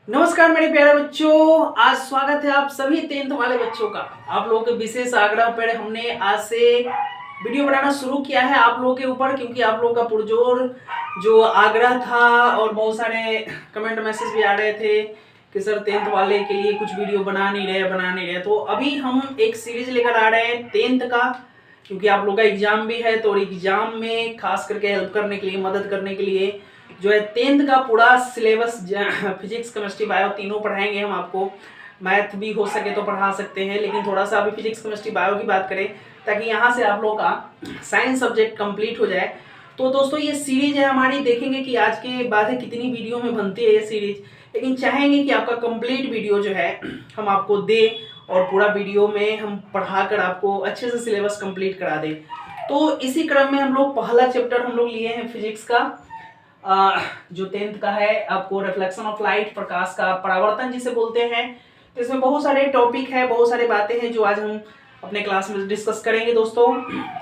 नमस्कार मेरे प्यारे बच्चों, आज स्वागत है आप सभी 10th वाले बच्चों का। आप लोगों के विशेष आग्रह पर हमने आज से वीडियो बनाना शुरू किया है आप लोगों के ऊपर, क्योंकि आप लोगों का पुरजोर जो आग्रह था और बहुत सारे कमेंट मैसेज भी आ रहे थे कि सर 10th वाले के लिए कुछ वीडियो बना नहीं रहे। तो अभी हम एक सीरीज लेकर आ रहे हैं 10th का, क्योंकि आप लोगों का एग्जाम भी है। तो एग्जाम में खास करके हेल्प करने के लिए, मदद करने के लिए जो है 10th का पूरा सिलेबस फिजिक्स केमिस्ट्री बायो तीनों पढ़ाएंगे हम आपको। मैथ भी हो सके तो पढ़ा सकते हैं, लेकिन थोड़ा सा अभी फिजिक्स केमिस्ट्री बायो की बात करें ताकि यहाँ से आप लोगों का साइंस सब्जेक्ट कंप्लीट हो जाए। तो दोस्तों ये सीरीज है हमारी, देखेंगे कि आज के बाद है कितनी वीडियो में बनती है ये सीरीज, लेकिन चाहेंगे कि आपका कंप्लीट वीडियो जो है हम आपको दें और पूरा वीडियो में हम पढ़ाकर आपको अच्छे से सिलेबस कंप्लीट करा दें। तो इसी क्रम में हम लोग पहला चैप्टर हम लोग लिए हैं फिजिक्स का, जो 10th का है आपको रिफ्लेक्शन ऑफ लाइट, प्रकाश का परावर्तन जिसे बोलते हैं। तो इसमें बहुत सारे टॉपिक है, बहुत सारी बातें हैं जो आज हम अपने क्लास में डिस्कस करेंगे दोस्तों।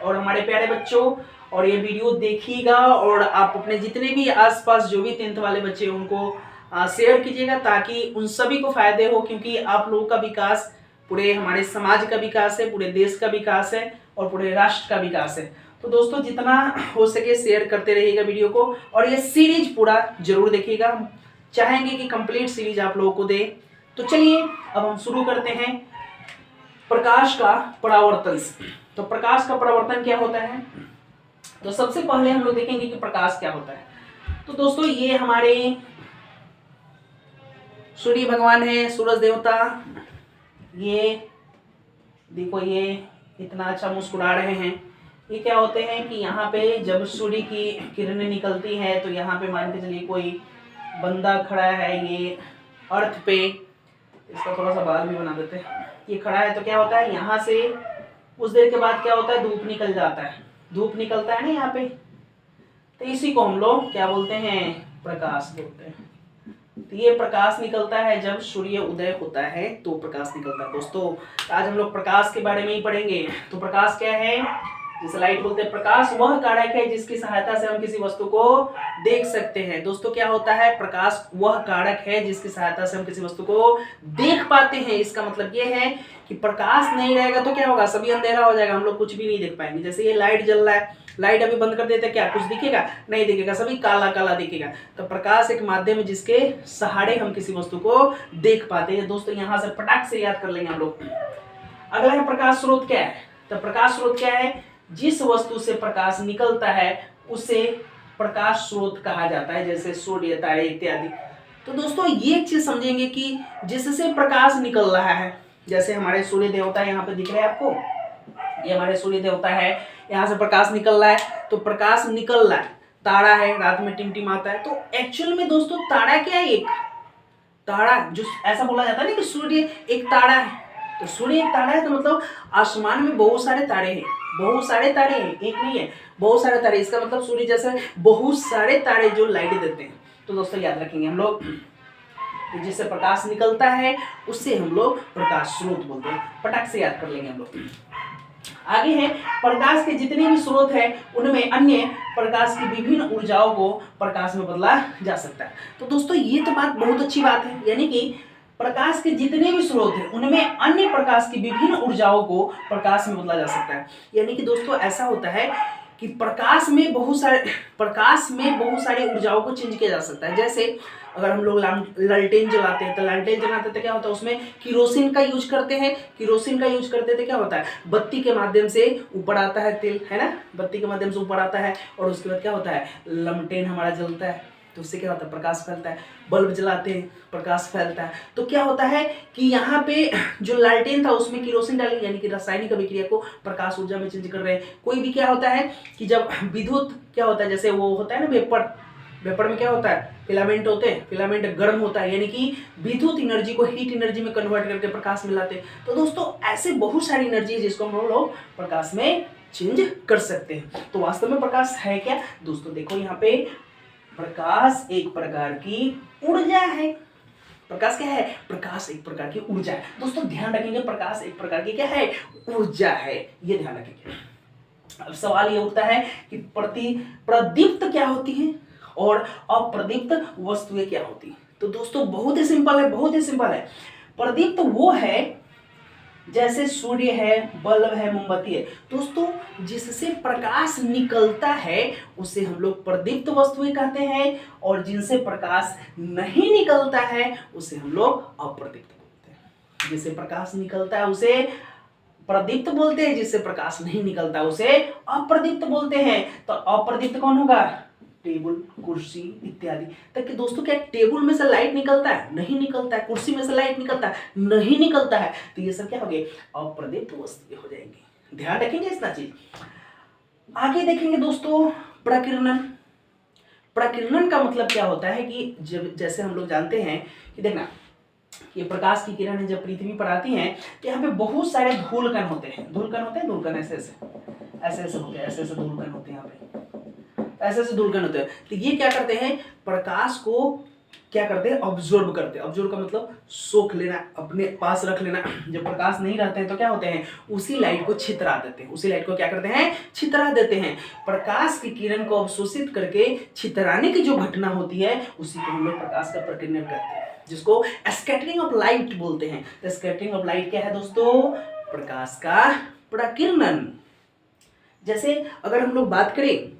और हमारे प्यारे बच्चों, और ये वीडियो देखिएगा और आप अपने जितने भी आसपास जो भी 10th वाले बच्चे हैं उनको शेयर कीजिएगा, ताकि उन सभी को फायदे हो। क्योंकि आप लोगों का विकास पूरे हमारे समाज का विकास है, पूरे देश का विकास है और पूरे राष्ट्र का विकास है। तो दोस्तों जितना हो सके शेयर करते रहिएगा वीडियो को, और ये सीरीज पूरा जरूर देखिएगा। हम चाहेंगे कि कंप्लीट सीरीज आप लोगों को दे। तो चलिए अब हम शुरू करते हैं प्रकाश का परावर्तन। तो प्रकाश का परावर्तन क्या होता है, तो सबसे पहले हम लोग देखेंगे कि प्रकाश क्या होता है। तो दोस्तों ये हमारे सूर्य भगवान है, सूरज देवता। ये देखो, ये इतना अच्छा मुस्कुरा रहे हैं। ये क्या होते हैं कि यहाँ पे जब सूर्य की किरणें निकलती हैं तो यहाँ पे मान के चलिए कोई बंदा खड़ा है, ये अर्थ पे, इसका थोड़ा सा बाल भी बना देते हैं। ये खड़ा है तो क्या होता है, यहाँ से कुछ देर के बाद क्या होता है, धूप निकल जाता है। धूप निकलता है ना यहाँ पे, तो इसी को हम लोग क्या बोलते हैं, प्रकाश बोलते हैं। तो ये प्रकाश निकलता है जब सूर्य उदय होता है, तो प्रकाश निकलता है। दोस्तों आज हम लोग प्रकाश के बारे में ही पढ़ेंगे। तो प्रकाश क्या है, जिसे लाइट बोलते हैं। प्रकाश वह कारक है जिसकी सहायता से हम किसी वस्तु को देख सकते हैं। दोस्तों क्या होता है, प्रकाश वह कारक है जिसकी सहायता से हम किसी वस्तु को देख पाते हैं। इसका मतलब ये है कि प्रकाश नहीं रहेगा तो क्या होगा, सभी अंधेरा हो जाएगा, हम लोग कुछ भी नहीं देख पाएंगे। जैसे ये लाइट जल रहा है, लाइट अभी बंद कर देते क्या कुछ दिखेगा, नहीं दिखेगा, सभी काला काला दिखेगा। तो प्रकाश एक माध्यम है जिसके सहारे हम किसी वस्तु को देख पाते हैं। दोस्तों यहाँ से फटाक से याद कर लेंगे हम लोग। अगला है प्रकाश स्रोत क्या है। तो प्रकाश स्रोत क्या है, जिस वस्तु से प्रकाश निकलता है उसे प्रकाश स्रोत कहा जाता है, जैसे सूर्य, तारे इत्यादि। तो दोस्तों ये एक चीज समझेंगे कि जिससे प्रकाश निकल रहा है, जैसे हमारे सूर्य देवता यहाँ पे दिख रहे हैं आपको, ये हमारे सूर्य देवता है, यहाँ से प्रकाश निकल रहा है। तो प्रकाश निकल रहा है, तारा है, रात में टिमटिमाता है। तो एक्चुअल में दोस्तों तारा क्या है, एक तारा, जो ऐसा बोला जाता है ना कि सूर्य एक तारा है। तो सूर्य एक तारा है तो मतलब आसमान में बहुत सारे तारे हैं, बहुत सारे तारे हैं, एक नहीं है, बहुत सारे तारे। इसका मतलब सूर्य जैसे बहुत सारे तारे जो लाइट देते हैं। तो दोस्तों याद रखेंगे हम लोग, जिससे प्रकाश निकलता है उससे हम लोग प्रकाश स्रोत बोलते हैं। फटाक से याद कर लेंगे हम लोग। आगे है, प्रकाश के जितने भी स्रोत है उनमें अन्य प्रकाश की विभिन्न ऊर्जाओं को प्रकाश में बदला जा सकता है। तो दोस्तों ये तो बात बहुत अच्छी बात है, यानी कि प्रकाश के जितने भी स्रोत हैं उनमें अन्य प्रकाश की विभिन्न ऊर्जाओं को प्रकाश में बदला जा सकता है। यानी कि दोस्तों ऐसा होता है कि प्रकाश में बहुत सारी ऊर्जाओं को चेंज किया जा सकता है। जैसे अगर हम लोग लालटेन जलाते हैं, तो लालटेन जलाते तो क्या होता है, उसमें किरोसिन का यूज करते हैं। किरोसिन का यूज करते थे, क्या होता है, बत्ती के माध्यम से ऊपर आता है तेल, है ना, बत्ती के माध्यम से ऊपर आता है, और उसके बाद क्या होता है, लमटेन हमारा जलता है, तो उससे क्या होता है, प्रकाश फैलता है। बल्ब जलाते हैं, प्रकाश फैलता है। तो क्या होता है कि यहाँ पे जो लालटेन था उसमें किरोसिन डाली, यानी कि रासायनिक अभिक्रिया को प्रकाश ऊर्जा में चेंज कर रहे हैं। कोई भी क्या होता है कि जब विद्युत क्या होता है, जैसे वो होता है ना वेपर, वेपर में क्या होता है, फिलामेंट होते हैं, फिलामेंट गर्म होता है, यानी कि विद्युत एनर्जी को हीट एनर्जी में कन्वर्ट करके प्रकाश में लाते हैं। तो दोस्तों ऐसे बहुत सारी एनर्जी है जिसको हम लोग प्रकाश में चेंज कर सकते हैं। तो वास्तव में प्रकाश है क्या दोस्तों, देखो यहाँ पे प्रकाश एक प्रकार की ऊर्जा है। प्रकाश क्या है, प्रकाश एक प्रकार की ऊर्जा है। दोस्तों ध्यान रखेंगे, प्रकाश एक प्रकार की क्या है, ऊर्जा है, ये ध्यान रखेंगे। अब सवाल ये उठता है कि प्रदीप्त क्या होती है और अप्रदीप्त वस्तुएं क्या होती है। तो दोस्तों बहुत ही सिंपल है, बहुत ही सिंपल है। प्रदीप्त वो है जैसे सूर्य है, बल्ब है, मोमबत्ती है। दोस्तों जिससे प्रकाश निकलता है उसे हम लोग प्रदीप्त वस्तुएं कहते हैं, और जिनसे प्रकाश नहीं निकलता है उसे हम लोग अप्रदीप्त बोलते हैं। जिससे प्रकाश निकलता है उसे प्रदीप्त बोलते हैं, जिससे प्रकाश नहीं निकलता उसे अप्रदीप्त बोलते हैं। तो अप्रदीप्त कौन होगा? टेबल, कुर्सी इत्यादि। तक कि दोस्तों क्या टेबल में से लाइट निकलता है? नहीं निकलता है। कुर्सी में से लाइट निकलता है? नहीं निकलता है। तो ये सब क्या हो गए? अप्रदीप्त वस्तुएं हो जाएंगी। ध्यान रखेंगे इसका चीज। आगे देखेंगे दोस्तों प्रकीर्णन। प्रकीर्णन का मतलब क्या होता है कि जब जैसे हम लोग जानते हैं कि देखना, ये प्रकाश की किरणें जब पृथ्वी पर आती हैं तो यहाँ पे बहुत सारे धूलकण होते हैं। धूलकण होते हैं, धूलकण ऐसे ऐसे होते हैं, ऐसे ऐसे धूलकण होते हैं, यहाँ पे ऐसे ऐसे धूलकण होते हैं। तो ये क्या करते हैं? प्रकाश को क्या करते हैं? ऑब्जॉर्ब करते हैं। ऑब्जॉर्ब का मतलब सोख लेना, अपने पास रख लेना। जब प्रकाश नहीं रहते हैं तो क्या होते हैं? उसी लाइट को छितरा देते हैं। उसी लाइट को क्या करते हैं? छितरा देते हैं। प्रकाश की किरण को अवशोषित करके छितराने की जो घटना होती है उसी को हम लोग प्रकाश का प्रकीर्णन करते हैं, जिसको स्कैटरिंग ऑफ लाइट बोलते हैं। तो स्कैटरिंग ऑफ लाइट क्या है दोस्तों? प्रकाश का प्रकीर्णन। जैसे अगर हम लोग बात करें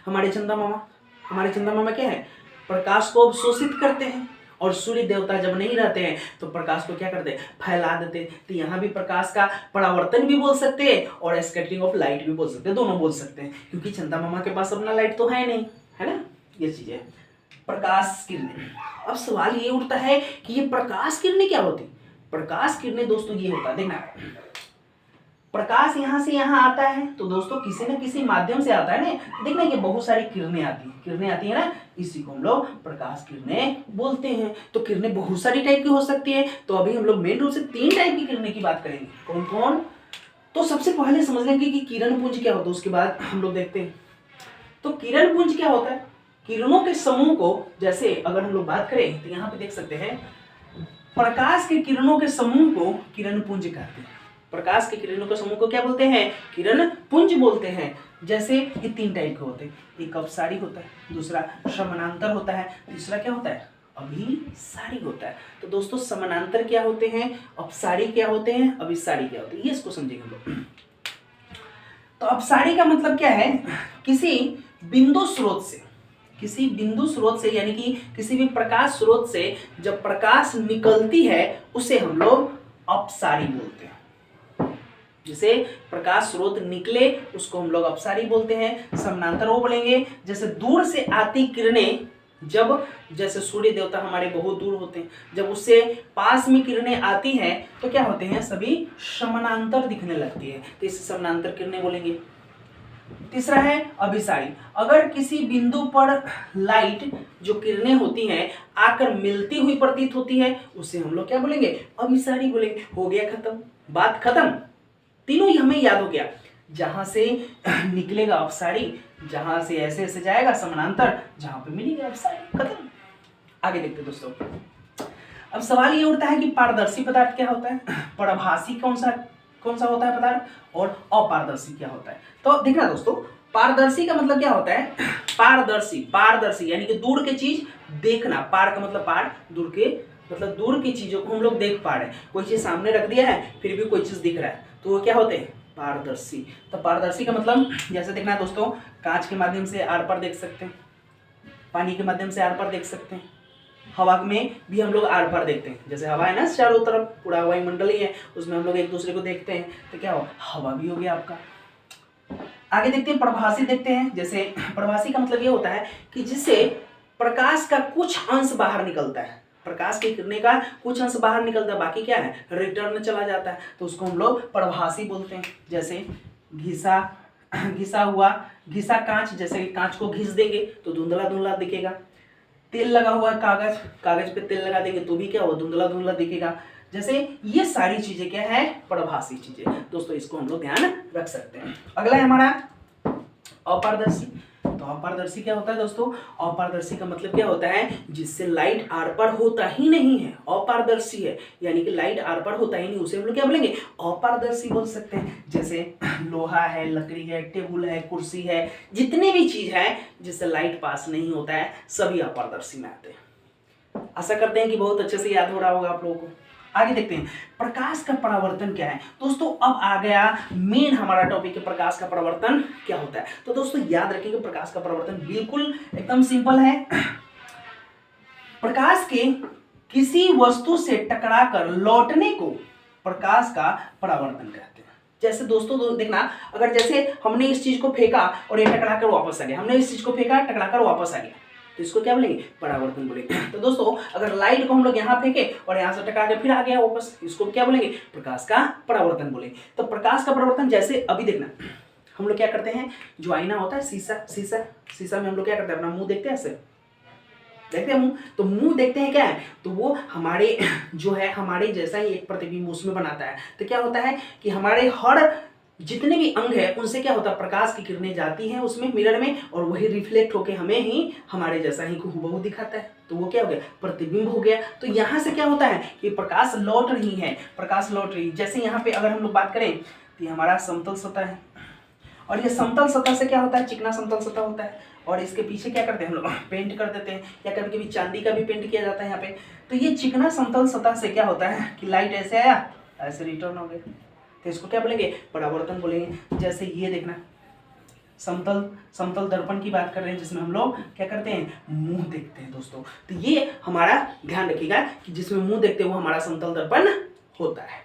हमारे चंदा मामा क्या है? प्रकाश को अवशोषित करते हैं, और सूर्य देवता जब नहीं रहते हैं तो प्रकाश को क्या करते हैं? फैला देते हैं। तो यहाँ भी प्रकाश का परावर्तन भी बोल सकते हैं और स्कैटरिंग ऑफ लाइट भी बोल सकते हैं, दोनों बोल सकते हैं, क्योंकि चंदा मामा के पास अपना लाइट तो है नहीं, है ना। ये चीज है प्रकाश किरणें। अब सवाल ये उठता है कि ये प्रकाश किरणें क्या होती? प्रकाश किरणें दोस्तों ये होता है, देखना, प्रकाश यहां से यहां आता है तो दोस्तों किसी न किसी माध्यम से आता है ना। देखना ये बहुत सारी किरणें आती है ना, इसी को हम लोग प्रकाश किरणें बोलते हैं। तो किरणें बहुत सारी टाइप की हो सकती है। तो अभी हम लोग मेन रूप से 3 टाइप की किरणें की बात करेंगे। कौन कौन? तो सबसे पहले समझ लेंगे कि किरण पुंज क्या होता है, उसके बाद हम लोग देखते हैं। तो किरण पुंज क्या होता है? किरणों के समूह को, जैसे अगर हम लोग बात करें तो यहाँ पे देख सकते हैं, प्रकाश के किरणों के समूह को किरण पुंज कहते हैं। प्रकाश के किरणों के समूह को क्या बोलते हैं? किरण पुंज बोलते हैं। जैसे ये 3 टाइप के होते हैं। एक अपसारी होता है, दूसरा समानांतर होता है, तीसरा क्या होता है? अभिसारी होता है। तो दोस्तों समानांतर क्या होते हैं, अपसारी क्या होते हैं, अभिसारी क्या होते हैं, ये इसको समझेंगे हम लोग। तो अपसारी का मतलब क्या है? किसी बिंदु स्रोत से यानी कि किसी भी प्रकाश स्रोत से जब प्रकाश निकलती है उसे हम लोग अपसारी बोलते हैं। जिसे प्रकाश स्रोत निकले उसको हम लोग अपसारी बोलते हैं। समानांतर वो बोलेंगे जैसे दूर से आती किरणें, जब जैसे सूर्य देवता हमारे बहुत दूर होते हैं, जब उससे पास में किरणें आती हैं तो क्या होते हैं? सभी समानांतर दिखने लगती है, तो इसे समानांतर किरणें बोलेंगे। तीसरा है अभिसारी। अगर किसी बिंदु पर लाइट जो किरणें होती हैं आकर मिलती हुई प्रतीत होती है उसे हम लोग क्या बोलेंगे? अभिसारी बोलेंगे। हो गया खत्म, बात खत्म। तीनों ही हमें याद हो गया। जहां से निकलेगा अपसारी, जहां से ऐसे ऐसे जाएगा समानांतर, जहां पे मिलेगा अपसारी, खत्म। आगे देखते हैं दोस्तों। अब सवाल ये उठता है कि पारदर्शी पदार्थ क्या होता है, पराभासी कौन सा होता है पदार्थ, और अपारदर्शी क्या होता है। तो देखना दोस्तों, पारदर्शी का मतलब क्या होता है? पारदर्शी यानी कि दूर की चीज देखना। पार का मतलब पार, दूर के मतलब दूर की चीजों को हम लोग देख पा रहे हैं। कोई चीज सामने रख दिया है फिर भी कोई चीज दिख रहा है तो वो क्या होते हैं? पारदर्शी। तो पारदर्शी का मतलब जैसे देखना है दोस्तों, कांच के माध्यम से आर पार देख सकते हैं, पानी के माध्यम से आर पार देख सकते हैं, हवा में भी हम लोग आर पार देखते हैं। जैसे हवा है ना चारों तरफ, पूरा हवाई मंडल ही है, उसमें हम लोग एक दूसरे को देखते हैं, तो क्या हो? हवा भी हो गया आपका। आगे देखते हैं प्रभासी देखते हैं। जैसे प्रभासी का मतलब ये होता है कि जिससे प्रकाश का कुछ अंश बाहर निकलता है, प्रकाश की किरणें का कुछ अंश बाहर निकलता है, बाकी क्या है? रिटर्न चला जाता है, तो उसको हम लोग प्रभासी बोलते हैं। जैसे घिसा कांच, जैसे कांच को घिस देंगे तो धुंधला धुंधला दिखेगा। तेल लगा हुआ है कागज पे तेल लगा देंगे तो भी क्या होगा? धुंधला धुंधला दिखेगा। जैसे ये सारी चीजें क्या है? प्रभासी चीजें। दोस्तों इसको हम लोग ध्यान रख सकते हैं। अगला है हमारा अपारदर्शी। तो अपारदर्शी क्या होता है दोस्तों? अपारदर्शी का मतलब क्या होता है? जिससे लाइट आर पार होता ही नहीं है, अपारदर्शी है, यानी कि लाइट आर पार होता ही नहीं, उसे हम लोग क्या बोलेंगे? अपारदर्शी बोल सकते हैं। जैसे लोहा है, लकड़ी है, टेबल है, कुर्सी है, जितने भी चीज है जिससे लाइट पास नहीं होता है सभी अपारदर्शी में आते हैं। आशा करते हैं कि बहुत अच्छे से याद हो रहा होगा आप लोगों को। आगे देखते हैं प्रकाश का परावर्तन क्या है। दोस्तों अब आ गया मेन हमारा टॉपिक है, प्रकाश का परावर्तन क्या होता है। तो दोस्तों याद रखिए प्रकाश का परावर्तन बिल्कुल एकदम सिंपल है। प्रकाश के किसी वस्तु से टकराकर लौटने को प्रकाश का परावर्तन कहते हैं। जैसे दोस्तों देखना, अगर जैसे हमने इस चीज को फेंका और ये टकराकर वापस आ गया, हमने इस चीज को फेंका टकराकर वापस आ गया, तो इसको क्या बोलेंगे, परावर्तन बोलेंगे। तो दोस्तों अगर लाइट को हम लोग यहाँ फेंके और यहाँ से टकरा के फिर आ गया वापस, इसको क्या बोलेंगे, प्रकाश का परावर्तन बोलेंगे। तो प्रकाश का परावर्तन जैसे अभी देखना, हम लोग क्या करते हैं, जो आईना होता है शीशा में हम लोग क्या करते हैं, अपना मुंह देखते हैं, ऐसे देखते हैं मुंह, तो मुंह देखते हैं क्या है, तो वो हमारे जो है हमारे जैसा ही एक प्रतिबिंब उसमें बनाता है। तो क्या होता है कि हमारे हर जितने भी अंग है उनसे क्या होता है, प्रकाश की किरणें जाती हैं उसमें मिरर में, और वही रिफ्लेक्ट होके हमें ही हमारे जैसा ही हूबहू दिखाता है। तो वो क्या हो गया, प्रतिबिंब हो गया। तो यहाँ से क्या होता है कि प्रकाश लौट रही है, प्रकाश लौट रही। जैसे यहाँ पे अगर हम लोग बात करें तो हमारा समतल सतह है, और ये समतल सतह से क्या होता है, चिकना समतल सतह होता है, और इसके पीछे क्या करते हैं हम लोग, पेंट कर देते हैं, या कभी कभी चांदी का भी पेंट किया जाता है यहाँ पे। तो ये चिकना समतल सतह से क्या होता है कि लाइट ऐसे आया, ऐसे रिटर्न हो गया, तो इसको क्या बोलेंगे, परावर्तन बोलेंगे। जैसे ये देखना, समतल दर्पण की बात कर रहे हैं, जिसमें हम लोग क्या करते हैं, मुंह देखते हैं दोस्तों। तो ये हमारा ध्यान रखिएगा कि जिसमें मुंह देखते हैं वो हमारा समतल दर्पण होता है।